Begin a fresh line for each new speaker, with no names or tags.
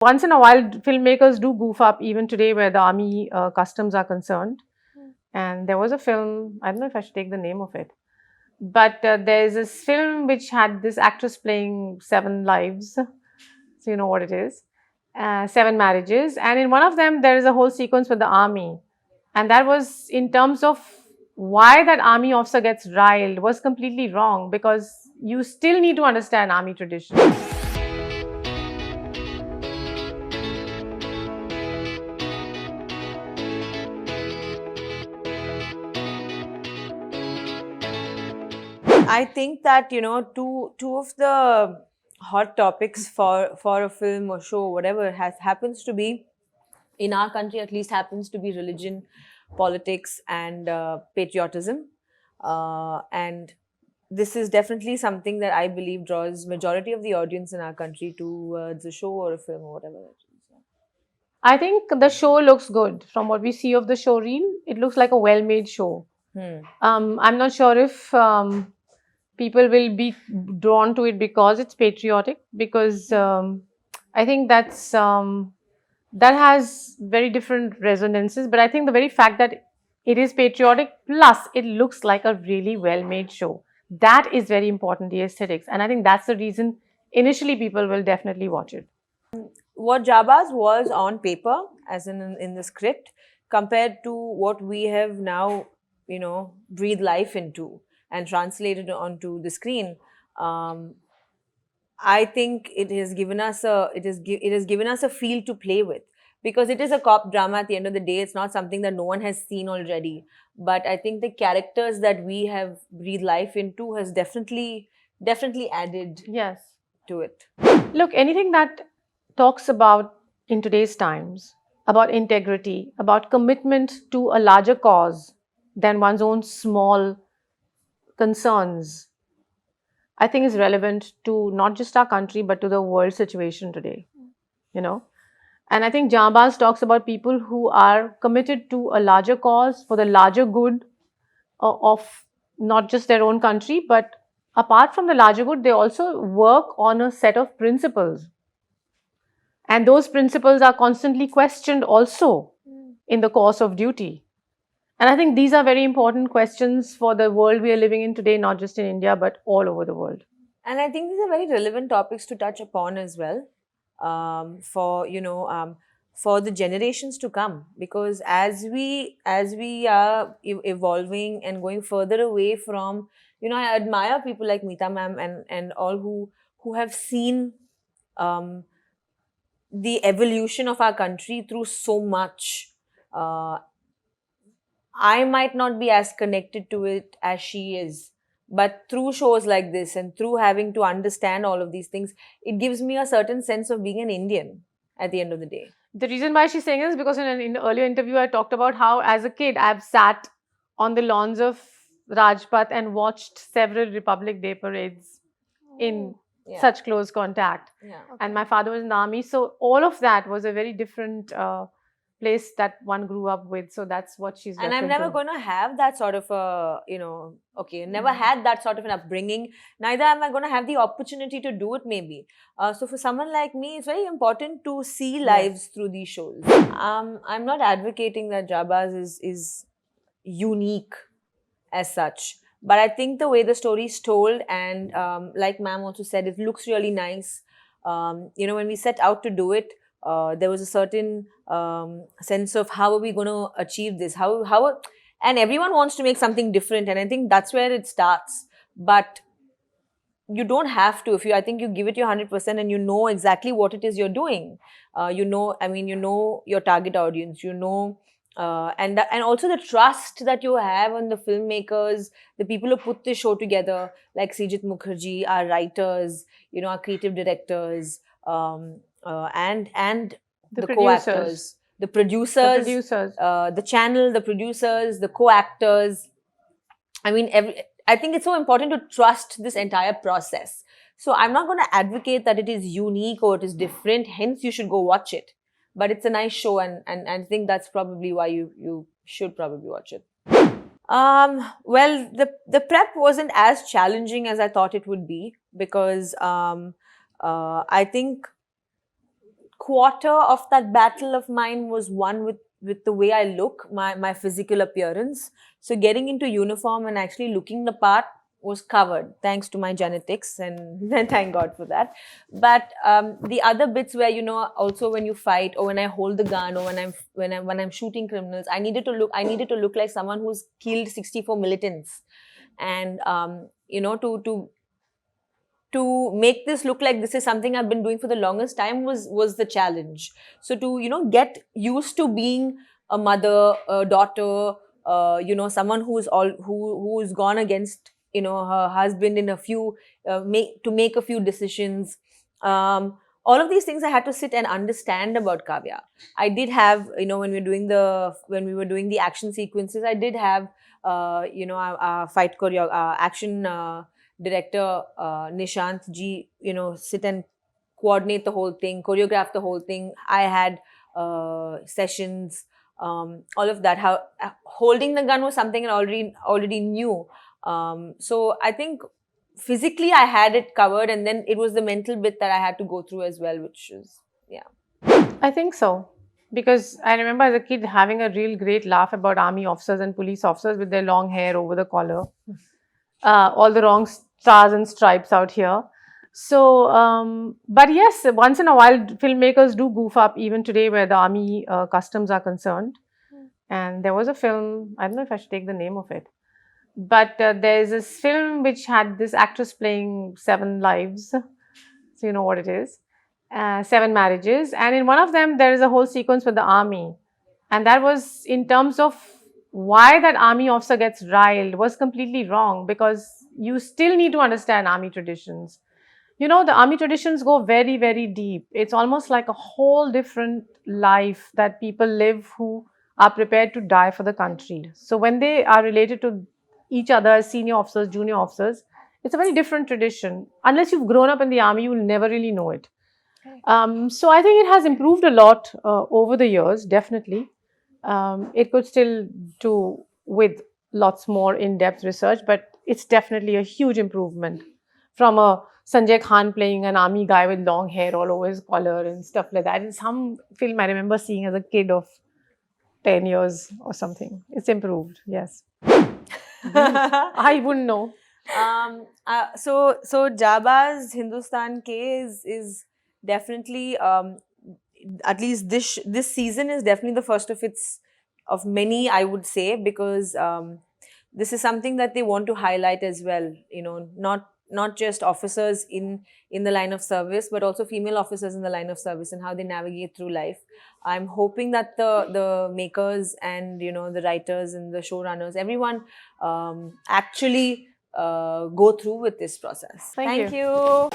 Once in a while, filmmakers do goof up, even today, where the army customs are concerned. And there was a film, I don't know if I should take the name of it, but there's this film which had this actress playing 7 lives. So you know what it is. 7 marriages. And in one of them, there is a whole sequence with the army. And that was, in terms of why that army officer gets riled, was completely wrong, because you still need to understand army tradition.
I think that, you know, two of the hot topics for a film or show, whatever, happens to be, in our country at least, happens to be religion, politics, and patriotism. And this is definitely something that I believe draws majority of the audience in our country towards a show or a film or whatever it is.
I think the show looks good. From what we see of the show reel, it looks like a well-made show. I'm not sure if people will be drawn to it because it's patriotic, because I think that has very different resonances. But I think the very fact that it is patriotic plus it looks like a really well-made show, that is very important, the aesthetics. And I think that's the reason initially people will definitely watch it.
What Jaanbaaz was on paper, as in the script, compared to what we have now, you know, breathed life into and translated onto the screen, I think it has given us a feel to play with, because it is a cop drama at the end of the day. It's not something that no one has seen already, but I think the characters that we have breathed life into has definitely added
Yes.
to it.
Look, anything that talks about, in today's times, about integrity, about commitment to a larger cause than one's own small concerns, I think is relevant to not just our country, but to the world situation today, you know. And I think Jaanbaaz talks about people who are committed to a larger cause for the larger good of not just their own country, but apart from the larger good, they also work on a set of principles. And those principles are constantly questioned also in the course of duty. And I think these are very important questions for the world we are living in today, not just in India, but all over the world.
And I think these are very relevant topics to touch upon as well, for the generations to come, because as we are evolving and going further away from, you know, I admire people like Mita ma'am and all who have seen the evolution of our country through so much. I might not be as connected to it as she is, but through shows like this and through having to understand all of these things, it gives me a certain sense of being an Indian at the end of the day.
The reason why she's saying this is because in an earlier interview, I talked about how, as a kid, I've sat on the lawns of Rajpath and watched several Republic Day parades in such close contact. And my father was in the army, so all of that was a very different place that one grew up with. So that's what she's.
And I'm never going to have that sort of a, never had that sort of an upbringing. Neither am I going to have the opportunity to do it, maybe. So for someone like me, it's very important to see lives through these shows. I'm not advocating that Jaanbaaz is unique as such, but I think the way the story is told, and like ma'am also said, it looks really nice. When we set out to do it, there was a certain sense of how are we going to achieve this, and everyone wants to make something different, and I think that's where it starts. But you don't have to. I think you give it your 100% and you know exactly what it is you're doing. You know your target audience, and also the trust that you have on the filmmakers, the people who put this show together, like Srijit Mukherjee, our writers, our creative directors, and the co-actors, the producers, the channel, the producers, the co-actors. I think it's so important to trust this entire process. So I'm not going to advocate that it is unique or it is different, hence you should go watch it. But it's a nice show, and I think that's probably why you should probably watch it. Well, the prep wasn't as challenging as I thought it would be, because I think quarter of that battle of mine was won with the way I look, my physical appearance. So getting into uniform and actually looking the part was covered thanks to my genetics, and thank God for that. But the other bits where, you know, also when you fight or when I hold the gun or when I'm shooting criminals, I needed to look like someone who's killed 64 militants, and you know, to make this look like this is something I've been doing for the longest time was the challenge. So to, you know, get used to being a mother, a daughter, you know, someone who's gone against, you know, her husband in a few make a few decisions. All of these things I had to sit and understand about Kavya. I did have, you know, when we were doing the action sequences, I did have you know, fight choreo action director Nishant ji, you know, sit and coordinate the whole thing, choreograph the whole thing. I had sessions, all of that. How holding the gun was something I already knew. So I think physically I had it covered, and then it was the mental bit that I had to go through as well, which is, yeah.
I think so. Because I remember as a kid having a real great laugh about army officers and police officers with their long hair over the collar. All the wrong stars and stripes out here. So, but yes, once in a while, filmmakers do goof up even today where the army customs are concerned. And there was a film, I don't know if I should take the name of it, but there's this film which had this actress playing 7 lives. So, you know what it is. 7 marriages. And in one of them, there is a whole sequence with the army. And that was in terms of why that army officer gets riled was completely wrong, because you still need to understand army traditions. You know, the army traditions go very, very deep. It's almost like a whole different life that people live who are prepared to die for the country. So when they are related to each other as senior officers, junior officers, it's a very different tradition. Unless you've grown up in the army, you will never really know it. So I think it has improved a lot over the years, definitely. It could still do with lots more in-depth research, but it's definitely a huge improvement from a Sanjay Khan playing an army guy with long hair all over his collar and stuff like that. In some film I remember seeing as a kid of 10 years or something. It's improved, yes. I wouldn't know.
So Jaanbaaz Hindustan Ke is definitely, at least this season is definitely the first of many, I would say, because this is something that they want to highlight as well. You know, not just officers in the line of service, but also female officers in the line of service and how they navigate through life. I'm hoping that the makers and, you know, the writers and the showrunners, everyone actually go through with this process.
Thank
you.